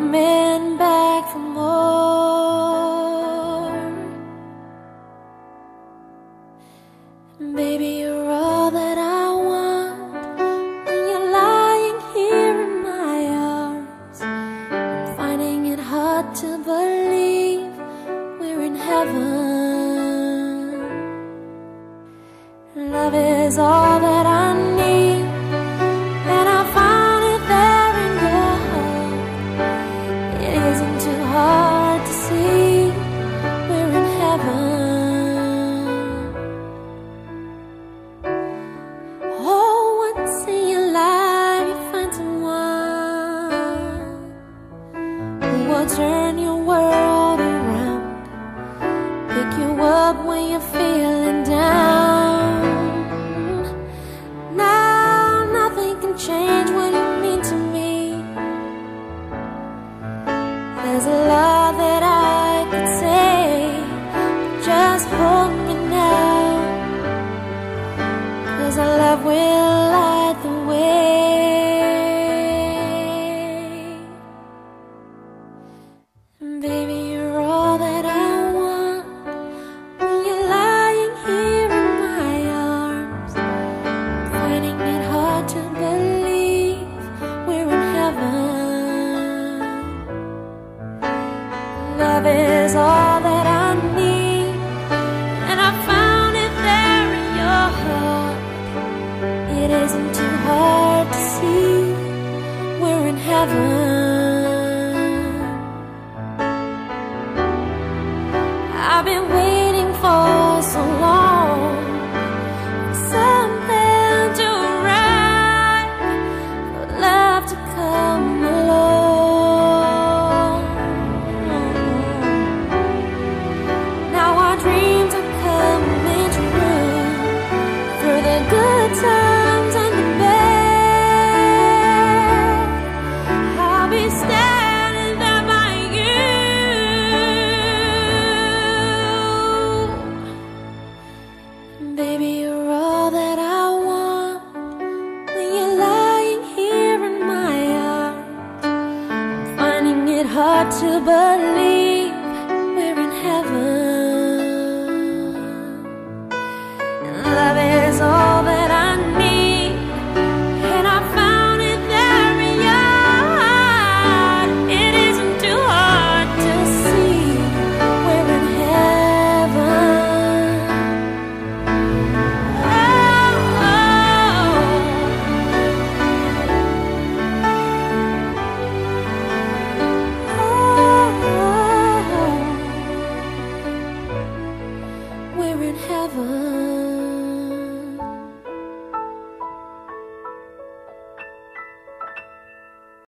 coming back for more. Baby, you're all that I want. When you're lying here in my arms, I'm finding it hard to believe we're in heaven. Love is all that I need, and I found it there in your heart. It isn't too hard to see we're in heaven. Oh, once in your life you find someone who will turn your world around, pick you up when you're feeling down. Now nothing can change what you mean to me. There's a lot that I could say, just hold me now, 'cause our love will light the way. Baby, you're all that I want. When you're lying here in my arms, I'm finding it hard to believe we're in heaven. Love is all that I need, and I found it there in your heart. It isn't too hard to see we're in heaven. I've been waiting for so long for something to arrive, for love to come along. Now our dreams are coming true, through the good times and the bad. I'll be standing there by you. Baby, you're all that I want. When you're lying here in my arms, I'm finding it hard to believe we're in heaven.